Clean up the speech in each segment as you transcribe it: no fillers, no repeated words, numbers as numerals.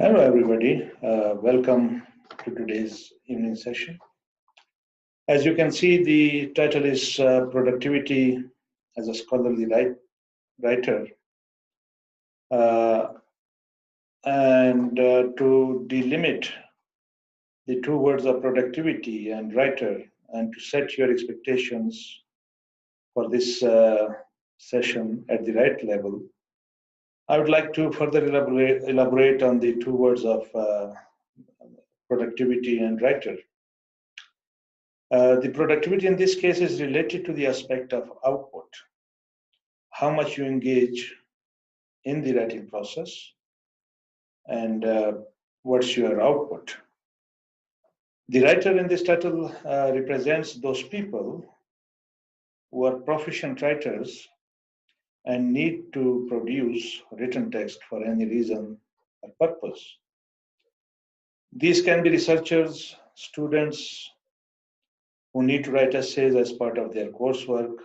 Hello, everybody. Welcome to today's evening session. As you can see, the title is Productivity as a Scholarly Writer. Uh, and to delimit the two words of productivity and writer, and to set your expectations for this session at the right level, I would like to further elaborate on the two words of productivity and writer. The productivity in this case is related to the aspect of output, how much you engage in the writing process, and what's your output. The writer in this title represents those people who are proficient writers and need to produce written text for any reason or purpose. These can be researchers, students who need to write essays as part of their coursework,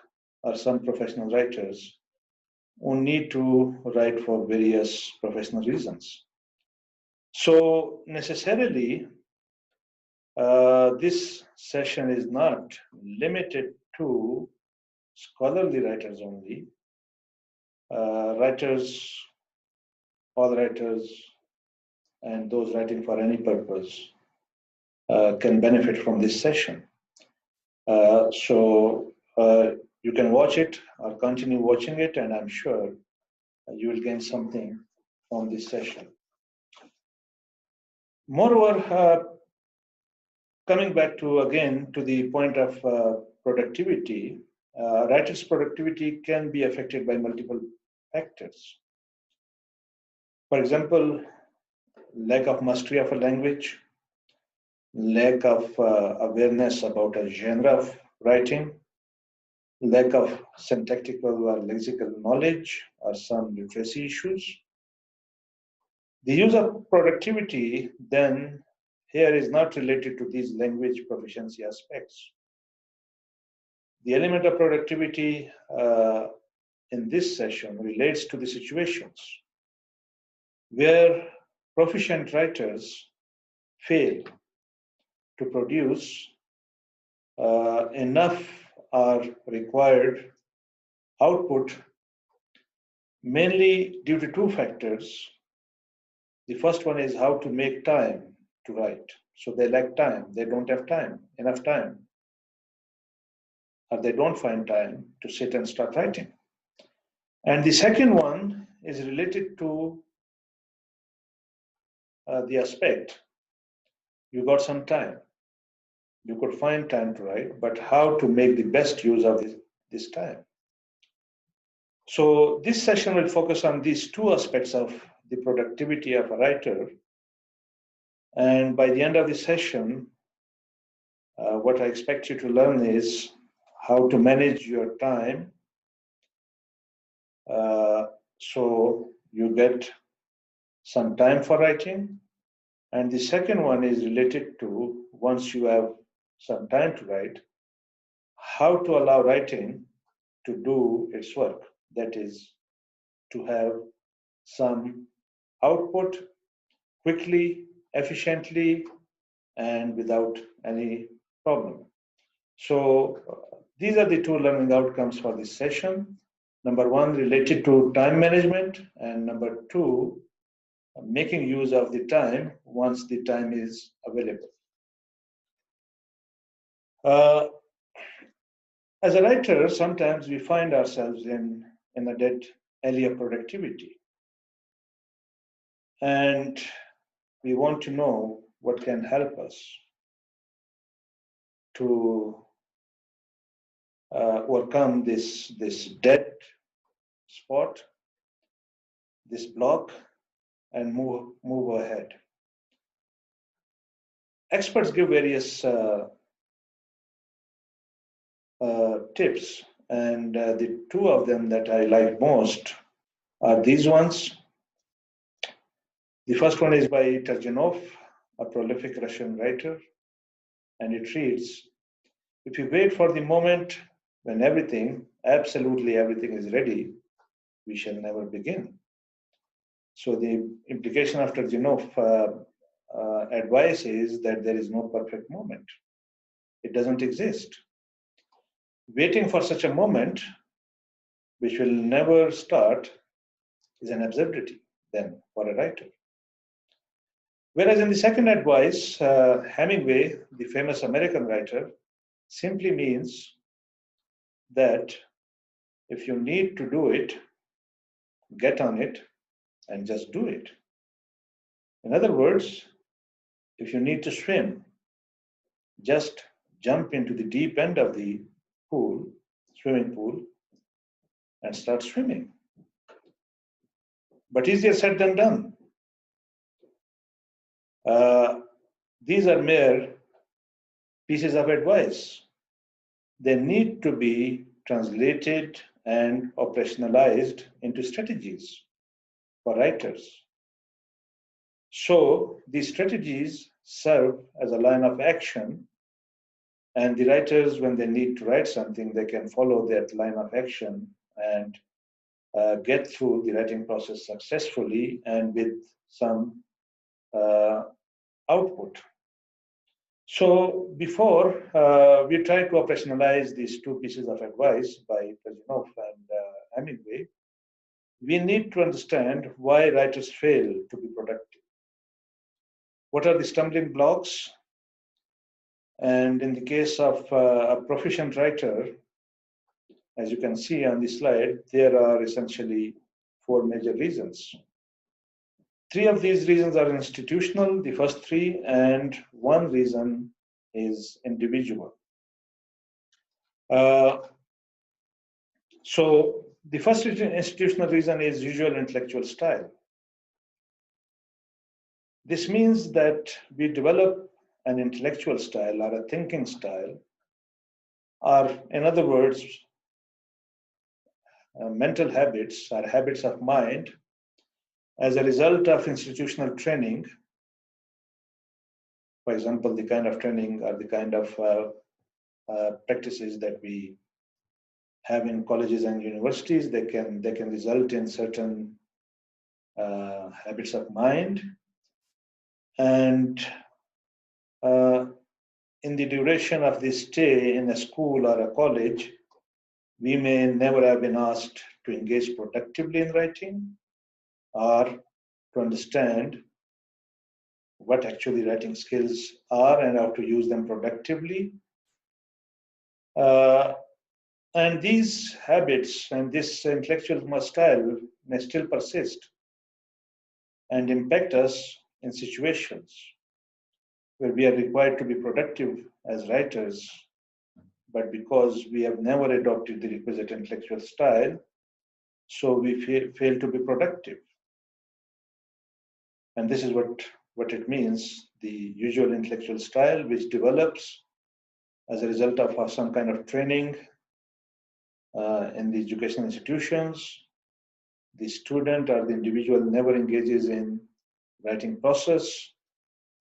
or some professional writers who need to write for various professional reasons. So necessarily, this session is not limited to scholarly writers only. Writers, all writers, and those writing for any purpose can benefit from this session. So you can watch it or continue watching it, and I'm sure you will gain something from this session. Moreover, coming back to the point of productivity, writer's productivity can be affected by multiple factors. For example, lack of mastery of a language, lack of awareness about a genre of writing, lack of syntactical or lexical knowledge, or some literacy issues. The use of productivity then here is not related to these language proficiency aspects. The element of productivity in this session relates to the situations where proficient writers fail to produce enough or required output, mainly due to two factors. The first one is how to make time to write. So they lack time, they don't have enough time, or they don't find time to sit and start writing. And the second one is related to the aspect you got some time. You could find time to write, but how to make the best use of this time. So this session will focus on these two aspects of the productivity of a writer. And by the end of the session, what I expect you to learn is how to manage your time so you get some time for writing. And the second one is related to, once you have some time to write, how to allow writing to do its work. That is, to have some output quickly, efficiently, and without any problem. So these are the two learning outcomes for this session. Number one, related to time management, and number two, making use of the time once the time is available. As a writer, sometimes we find ourselves in a dead alley of productivity. And we want to know what can help us to overcome this dead spot, this block, and move ahead. Experts give various tips, and the two of them that I like most are these ones. The first one is by Turgenev, a prolific Russian writer, and it reads, if you wait for the moment when everything, absolutely everything is ready, we shall never begin. So the implication after advice is that there is no perfect moment. It doesn't exist. Waiting for such a moment, which will never start, is an absurdity then for a writer. Whereas in the second advice, Hemingway, the famous American writer, simply means that if you need to do it, get on it and just do it. In other words, if you need to swim, just jump into the deep end of the pool, swimming pool, and start swimming. But easier said than done. These are mere pieces of advice. They need to be translated and operationalized into strategies for writers. So these strategies serve as a line of action, and the writers, when they need to write something, they can follow that line of action and get through the writing process successfully and with some output. So before we try to operationalize these two pieces of advice by Plejanov and Hemingway, we need to understand why writers fail to be productive. What are the stumbling blocks? And in the case of a proficient writer, as you can see on the slide, there are essentially four major reasons. Three of these reasons are institutional, the first three, and one reason is individual. So the first institutional reason is usual intellectual style. This means that we develop an intellectual style or a thinking style, or in other words, mental habits or habits of mind as a result of institutional training. For example, the kind of training or the kind of practices that we have in colleges and universities, they can result in certain habits of mind. And in the duration of this stay in a school or a college, we may never have been asked to engage productively in writing or to understand what actually writing skills are and how to use them productively. And these habits and this intellectual style may still persist and impact us in situations where we are required to be productive as writers, but because we have never adopted the requisite intellectual style, so we fail to be productive. And this is what it means, the usual intellectual style, which develops as a result of some kind of training in the educational institutions. The student or the individual never engages in writing process.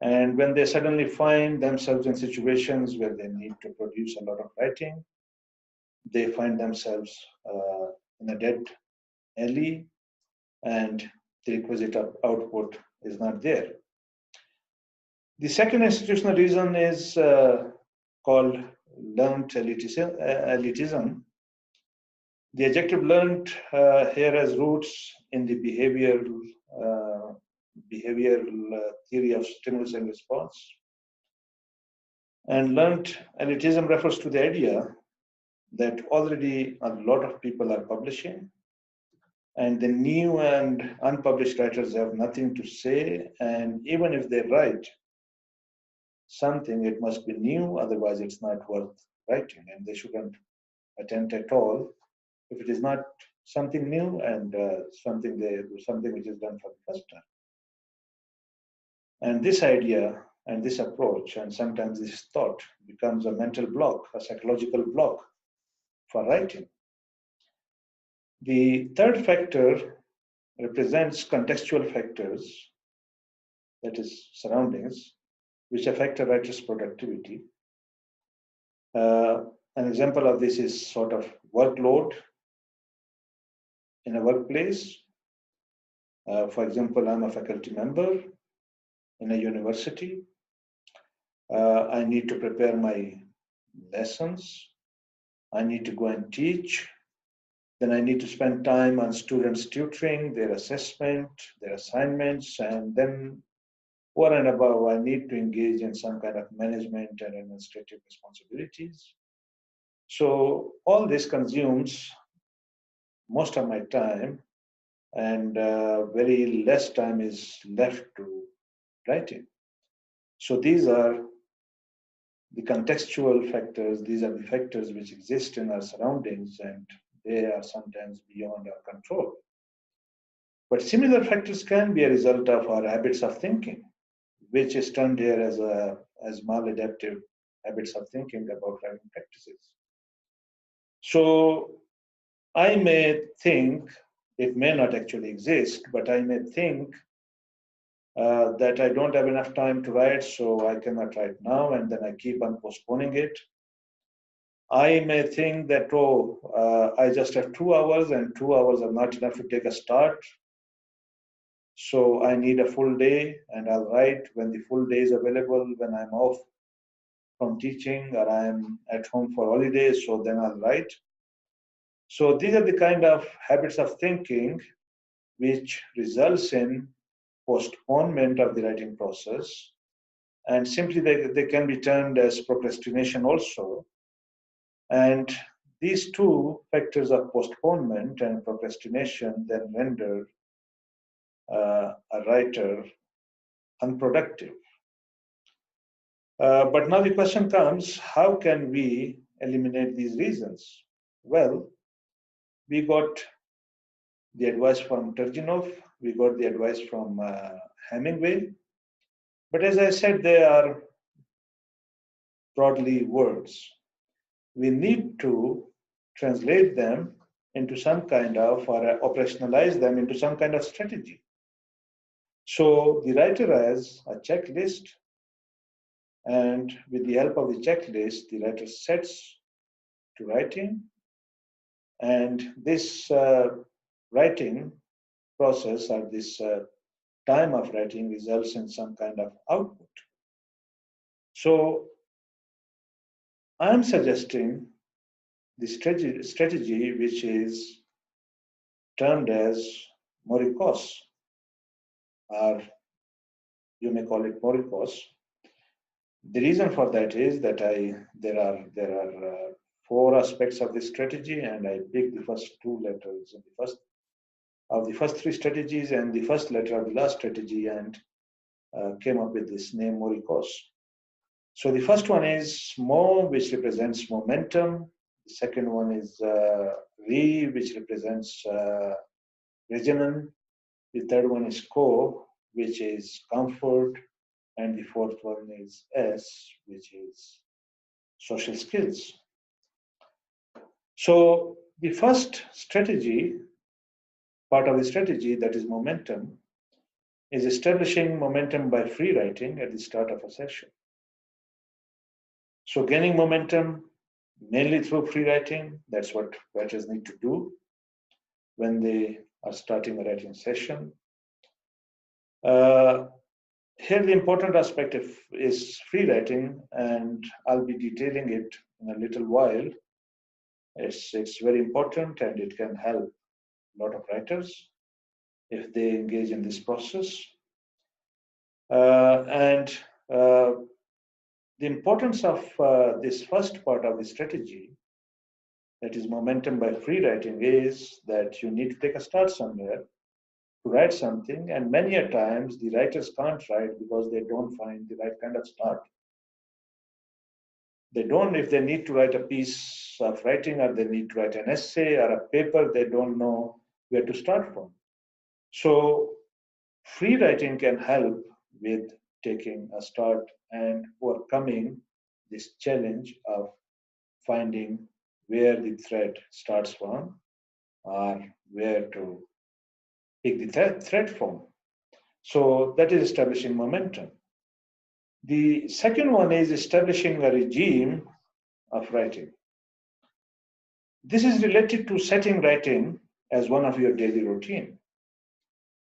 And when they suddenly find themselves in situations where they need to produce a lot of writing, they find themselves in a dead alley and the requisite output is not there. The second institutional reason is called learned elitism. The adjective learned here has roots in the behavioral theory of stimulus and response. And learned elitism refers to the idea that already a lot of people are publishing, and the new and unpublished writers have nothing to say, and even if they write something, it must be new, otherwise it's not worth writing, and they shouldn't attempt at all if it is not something new and something which is done for the first time. And this idea and this approach and sometimes this thought becomes a mental block, a psychological block for writing. The third factor represents contextual factors, that is surroundings, which affect a writer's productivity. An example of this is sort of workload in a workplace, For example, I'm a faculty member in a university. I need to prepare my lessons. I need to go and teach. Then I need to spend time on students' tutoring, their assessment, their assignments, and then over and above, I need to engage in some kind of management and administrative responsibilities. So all this consumes most of my time, and very less time is left to writing. So these are the contextual factors, these are the factors which exist in our surroundings, and they are sometimes beyond our control. But similar factors can be a result of our habits of thinking, which is termed here as maladaptive habits of thinking about writing practices. So I may think, it may not actually exist, but I may think that I don't have enough time to write, so I cannot write now, and then I keep on postponing it. I may think that, I just have 2 hours, and 2 hours are not enough to take a start. So I need a full day, and I'll write when the full day is available, when I'm off from teaching or I'm at home for holidays, so then I'll write. So these are the kind of habits of thinking which results in postponement of the writing process. And simply they can be termed as procrastination also. And these two factors of postponement and procrastination then render a writer unproductive. But now the question comes, how can we eliminate these reasons? Well, we got the advice from Turgenev, we got the advice from Hemingway, but as I said, they are broadly words. We need to translate them into some kind of, or operationalize them into some kind of strategy. So the writer has a checklist, and with the help of the checklist, the writer sets to writing, and this writing process or this time of writing results in some kind of output. So I'm suggesting the strategy which is termed as Morikos, or you may call it Morikos. The reason for that is that there are 4 aspects of this strategy, and I picked the first 2 letters of the first 3 strategies and the first letter of the last strategy, and came up with this name Morikos. So the first one is Mo, which represents momentum. The second one is Re, which represents regimen. The third one is Ko, which is comfort. And the fourth one is S, which is social skills. So the first strategy, part of the strategy, that is momentum, is establishing momentum by free writing at the start of a session. So gaining momentum mainly through free writing, that's what writers need to do when they are starting a writing session. Here the important aspect is free writing, and I'll be detailing it in a little while. It's very important, and it can help a lot of writers if they engage in this process. And the importance of this first part of the strategy, that is momentum by free writing, is that you need to take a start somewhere to write something, and many a times the writers can't write because they don't find the right kind of start. They don't, if they need to write a piece of writing or they need to write an essay or a paper, they don't know where to start from. So free writing can help with taking a start and overcoming this challenge of finding where the thread starts from or where to pick the thread from. So that is establishing momentum. The second one is establishing a regime of writing. This is related to setting writing as one of your daily routine.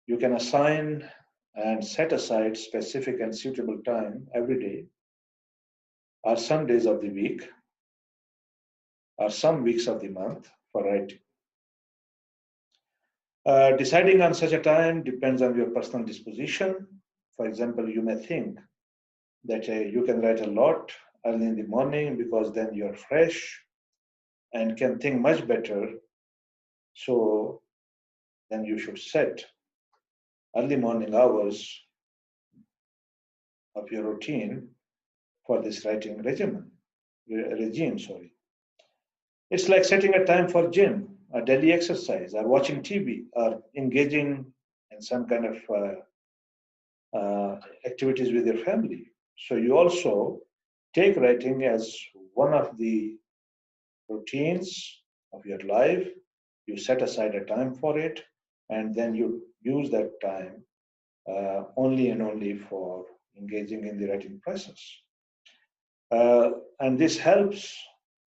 You can assign and set aside specific and suitable time every day, or some days of the week, or some weeks of the month for writing. Deciding on such a time depends on your personal disposition. For example, you may think that you can write a lot early in the morning because then you're fresh and can think much better. So then you should set early morning hours of your routine for this writing regime. Sorry, it's like setting a time for gym, a daily exercise, or watching TV, or engaging in some kind of activities with your family. So you also take writing as one of the routines of your life. You set aside a time for it, and then you use that time only and only for engaging in the writing process. And this helps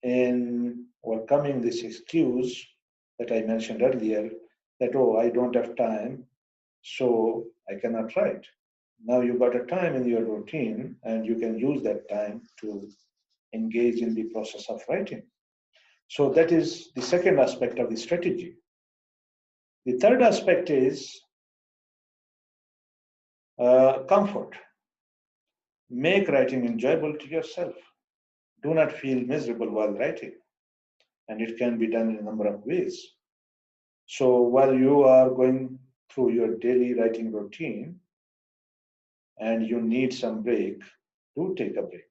in overcoming this excuse that I mentioned earlier that, oh, I don't have time, so I cannot write. Now you got a time in your routine, and you can use that time to engage in the process of writing. So that is the second aspect of the strategy. The third aspect is comfort. Make writing enjoyable to yourself. Do not feel miserable while writing, and it can be done in a number of ways. So while you are going through your daily writing routine and you need some break, do take a break.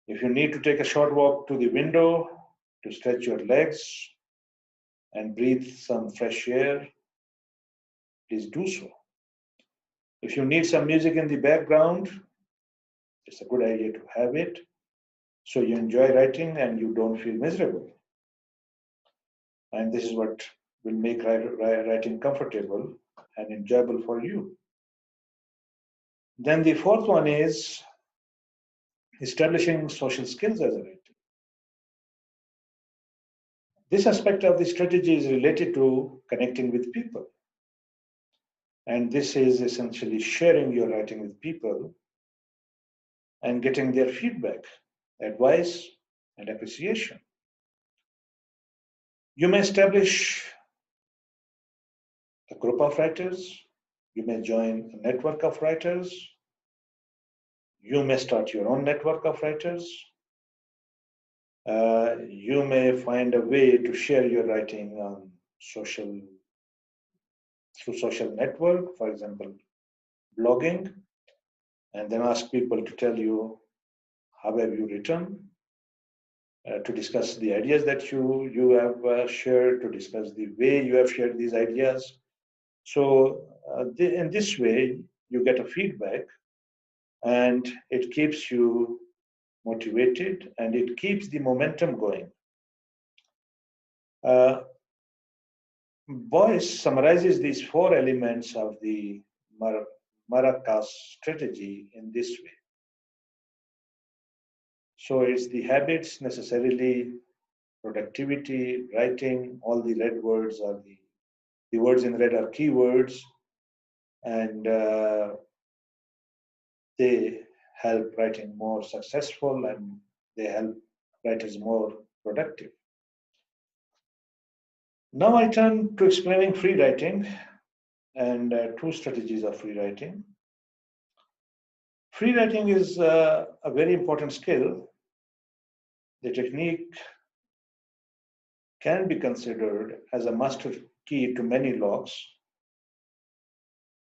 If you need to take a short walk to the window to stretch your legs and breathe some fresh air, please do so. If you need some music in the background, it's a good idea to have it so you enjoy writing and you don't feel miserable. And this is what will make writing comfortable and enjoyable for you. Then the fourth one is establishing social skills as a writer. This aspect of the strategy is related to connecting with people. And this is essentially sharing your writing with people and getting their feedback, advice, and appreciation. You may establish a group of writers, you may join a network of writers, you may start your own network of writers, you may find a way to share your writing on through social network, for example, blogging, and then ask people to tell you how have you written, to discuss the ideas that you have shared, to discuss the way you have shared these ideas. So in this way, you get a feedback, and it keeps you motivated and it keeps the momentum going. Boyce summarizes these four elements of the Maracas strategy in this way. So it's the habits necessarily, productivity, writing, all the red words are the words in red are keywords, and they help writing more successful and they help writers more productive. Now I turn to explaining free writing and two strategies of free writing. Free writing is a very important skill. The technique can be considered as a master key to many locks.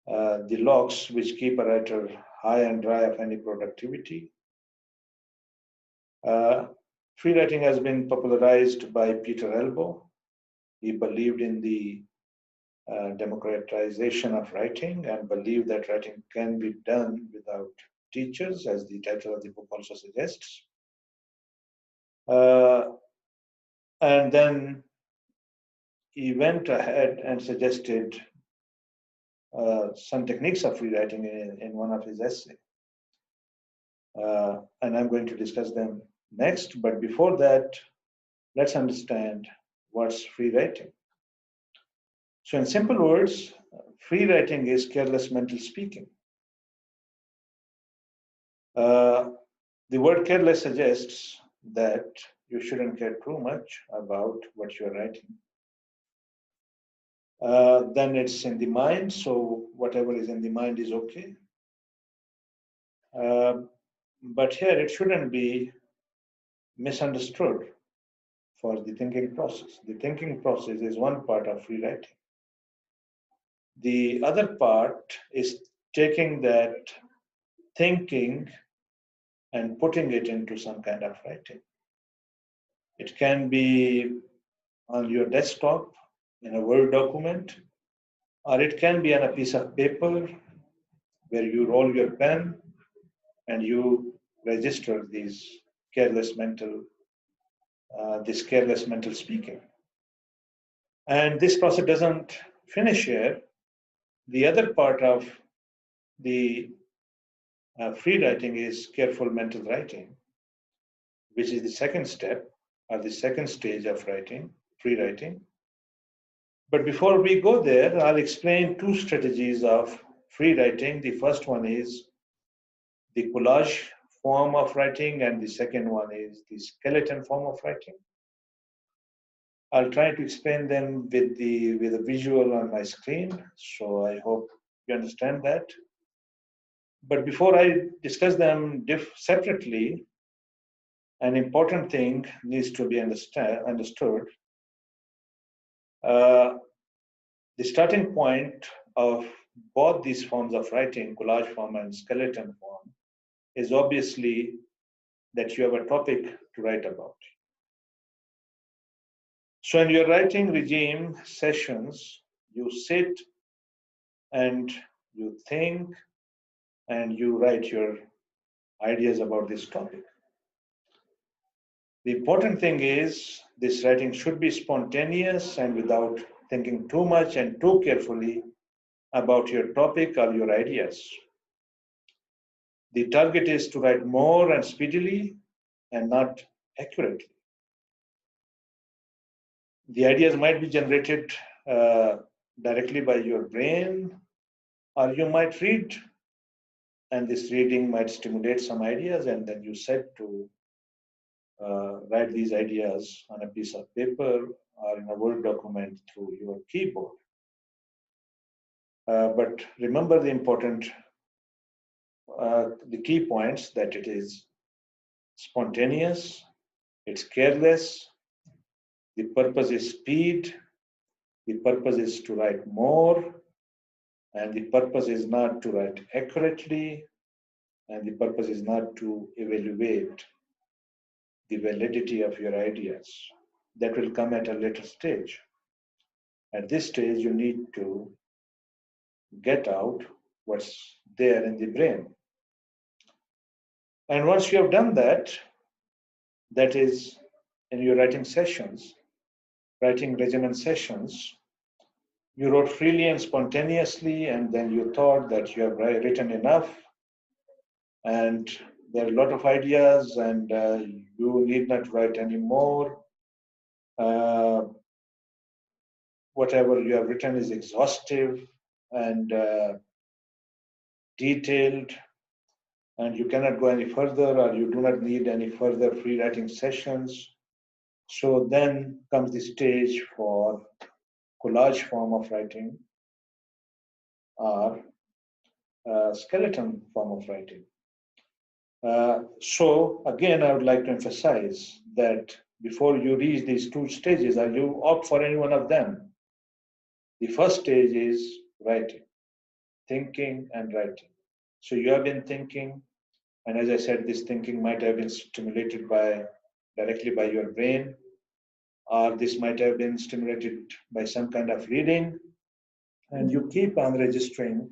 The locks which keep a writer high and dry of any productivity. Free writing has been popularized by Peter Elbow. He believed in the democratization of writing and believed that writing can be done without teachers, as the title of the book also suggests. And then he went ahead and suggested some techniques of free writing in one of his essays. And I'm going to discuss them next. But before that, let's understand what's free writing. So in simple words, free writing is careless mental speaking. The word careless suggests that you shouldn't care too much about what you're writing. Then it's in the mind, so whatever is in the mind is okay. But here it shouldn't be misunderstood for the thinking process. The thinking process is one part of free writing. The other part is taking that thinking and putting it into some kind of writing. It can be on your desktop in a Word document, or it can be on a piece of paper where you roll your pen and you register careless mental, this careless mental speaking. And this process doesn't finish here. The other part of the free writing is careful mental writing, which is the second step or the second stage of writing, free writing. But before we go there, I'll explain two strategies of free writing. The first one is the collage form of writing, and the second one is the skeleton form of writing. I'll try to explain them with a visual on my screen, so I hope you understand that. But before I discuss them separately, an important thing needs to be understood. The starting point of both these forms of writing, collage form and skeleton form, is obviously that you have a topic to write about. So in your writing regime sessions, you sit and you think and you write your ideas about this topic. The important thing is this writing should be spontaneous and without thinking too much and too carefully about your topic or your ideas. The target is to write more and speedily and not accurately. The ideas might be generated directly by your brain, or you might read, and this reading might stimulate some ideas, and then you set to write these ideas on a piece of paper or in a Word document through your keyboard. But remember the key points, that it is spontaneous, it's careless, the purpose is speed, the purpose is to write more, and the purpose is not to write accurately, and the purpose is not to evaluate the validity of your ideas. That will come at a later stage. At this stage, you need to get out what's there in the brain. And once you have done that, that is in your writing sessions, writing regimen sessions, you wrote freely and spontaneously, and then you thought that you have written enough, and there are a lot of ideas, and you need not write any more. Whatever you have written is exhaustive and detailed, and you cannot go any further, or you do not need any further free writing sessions. So then comes the stage for collage form of writing or skeleton form of writing. So again, I would like to emphasize that before you reach these two stages, or you opt for any one of them, the first stage is writing, thinking and writing. So you have been thinking, and as I said, this thinking might have been stimulated directly by your brain, or this might have been stimulated by some kind of reading, and you keep on registering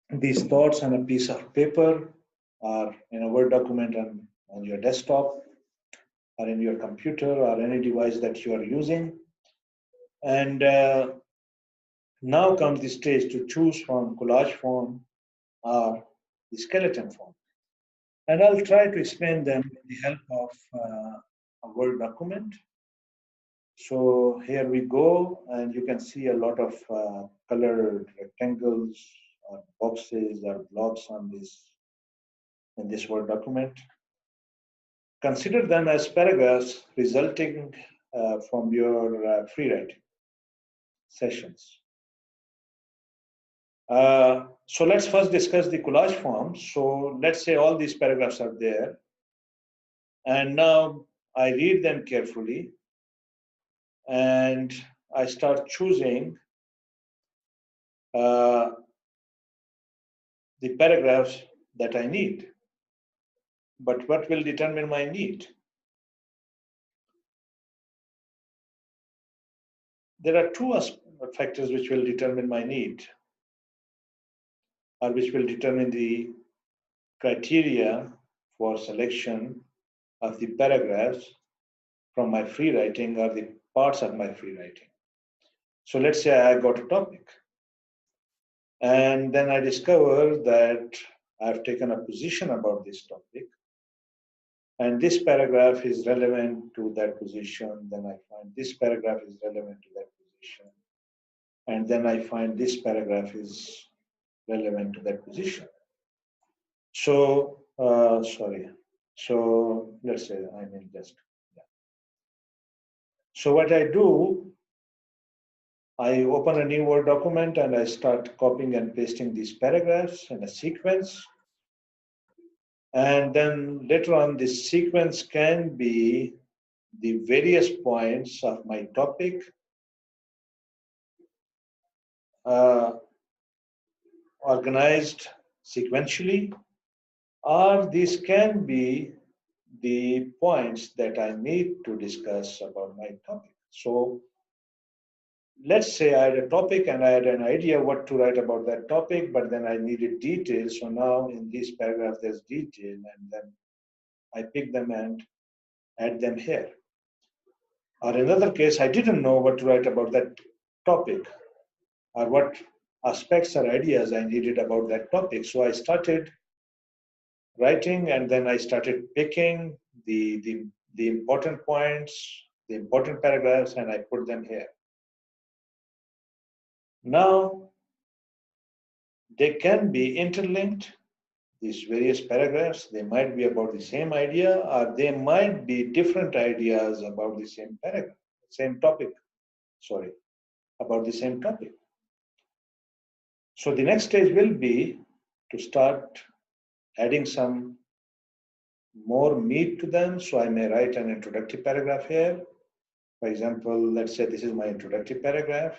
these thoughts on a piece of paper or in a Word document on your desktop or in your computer or any device that you are using. And now comes the stage to choose from collage form or the skeleton form. And I'll try to explain them with the help of a Word document. So here we go, and you can see a lot of colored rectangles or boxes or blobs on this in this Word document. Consider them as paragraphs resulting from your free writing sessions. So let's first discuss the collage form. So let's say all these paragraphs are there, and now I read them carefully, and I start choosing uh, the paragraphs that I need. But what will determine my need? There are two factors which will determine my need, or which will determine the criteria for selection of the paragraphs from my free writing or the parts of my free writing. So let's say I got a topic, and then I discover that I've taken a position about this topic, and this paragraph is relevant to that position. Then I find this paragraph is relevant to that position, and then I find this paragraph is relevant to that position. So, sorry. So let's say I mean just, yeah. So what I do, I open a new Word document and I start copying and pasting these paragraphs in a sequence. And then later on, this sequence can be the various points of my topic, uh, organized sequentially, or these can be the points that I need to discuss about my topic. So let's say I had a topic and I had an idea what to write about that topic, but then I needed details. So now in this paragraph, there's detail, and then I pick them and add them here. Or in another case, I didn't know what to write about that topic or what aspects or ideas I needed about that topic. So I started writing, and then I started picking the important points, the important paragraphs, and I put them here. Now, they can be interlinked, these various paragraphs. They might be about the same idea, or they might be different ideas about the same paragraph, same topic, sorry, about the same topic. So the next stage will be to start adding some more meat to them. So I may write an introductory paragraph here. For example, let's say this is my introductory paragraph,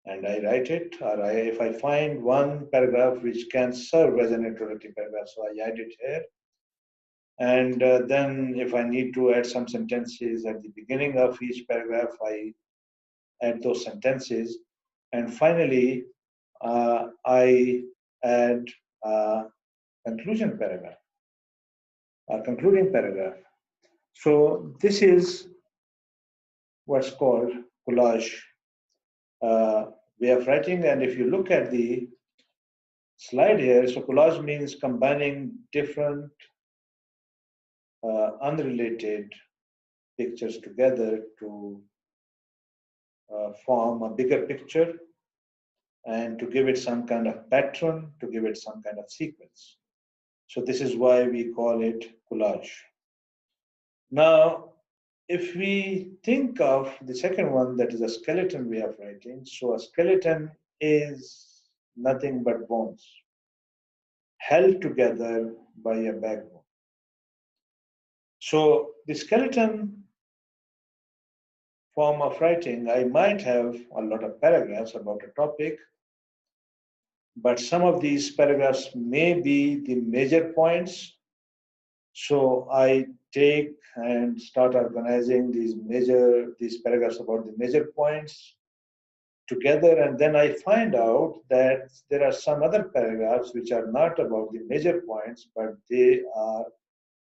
and I write it, or if I find one paragraph which can serve as an introductory paragraph, so I add it here. And then if I need to add some sentences at the beginning of each paragraph, I add those sentences. And finally, I add a conclusion paragraph, a concluding paragraph. So this is what's called collage way of writing. And if you look at the slide here, so collage means combining different unrelated pictures together to form a bigger picture and to give it some kind of pattern, to give it some kind of sequence. So this is why we call it collage. Now, if we think of the second one, that is a skeleton way of writing. So a skeleton is nothing but bones held together by a backbone. So the skeleton form of writing, I might have a lot of paragraphs about a topic, but some of these paragraphs may be the major points. So I take and start organizing these paragraphs about the major points together, and then I find out that there are some other paragraphs which are not about the major points, but they are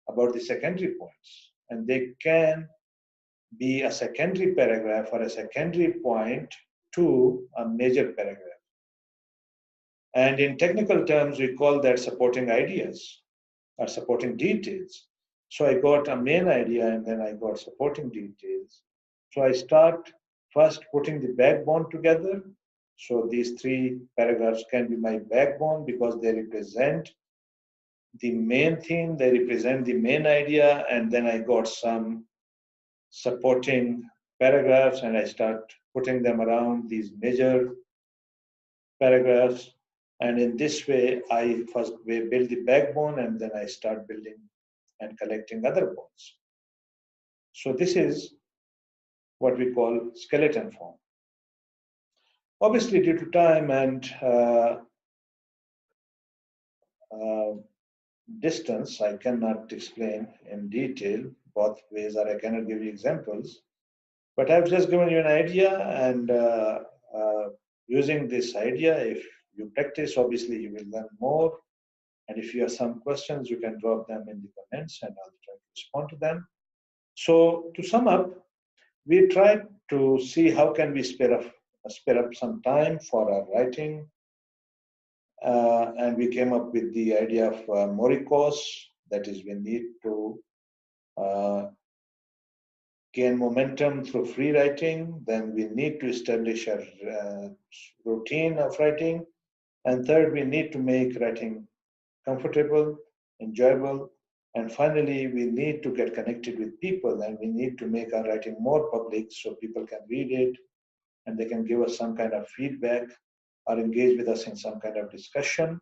about the secondary points, and they can be a secondary paragraph or a secondary point to a major paragraph. And in technical terms, we call that supporting ideas or supporting details. So I got a main idea, and then I got supporting details. So I start first putting the backbone together. So these three paragraphs can be my backbone because they represent the main theme, they represent the main idea, and then I got some supporting paragraphs and I start putting them around these major paragraphs. And in this way, I first build the backbone and then I start building and collecting other bones. So this is what we call skeleton form. Obviously, due to time and uh, distance, I cannot explain in detail both ways, or I cannot give you examples. But I've just given you an idea, and using this idea, if you practice, obviously you will learn more. And if you have some questions, you can drop them in the comments, and I'll try to respond to them. So to sum up, we tried to see how can we spare up some time for our writing, and we came up with the idea of morikos. That is, we need to uh, gain momentum through free writing. Then we need to establish a routine of writing. And third, we need to make writing comfortable, enjoyable. And finally, we need to get connected with people and we need to make our writing more public so people can read it and they can give us some kind of feedback or engage with us in some kind of discussion.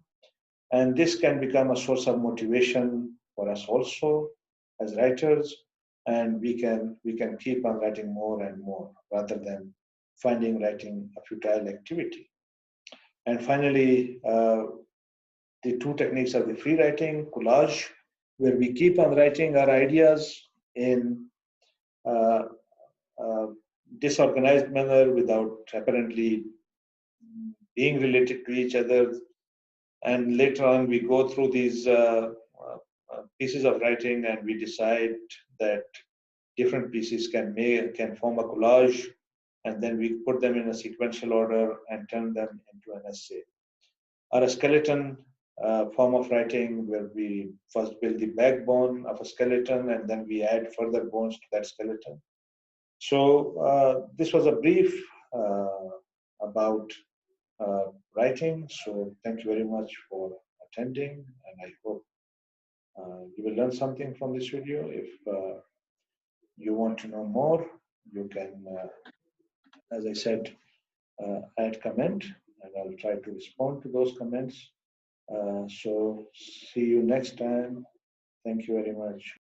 And this can become a source of motivation for us also as writers, and we can keep on writing more and more rather than finding writing a futile activity. And finally, the two techniques are the free writing, collage, where we keep on writing our ideas in uh, uh, disorganized manner without apparently being related to each other. And later on, we go through these pieces of writing and we decide that different pieces can form a collage, and then we put them in a sequential order and turn them into an essay. Or a skeleton form of writing where we first build the backbone of a skeleton and then we add further bones to that skeleton. So this was a brief about writing. So thank you very much for attending, and I hope you will learn something from this video. If you want to know more, you can, as I said, add comment, and I'll try to respond to those comments. So see you next time. Thank you very much.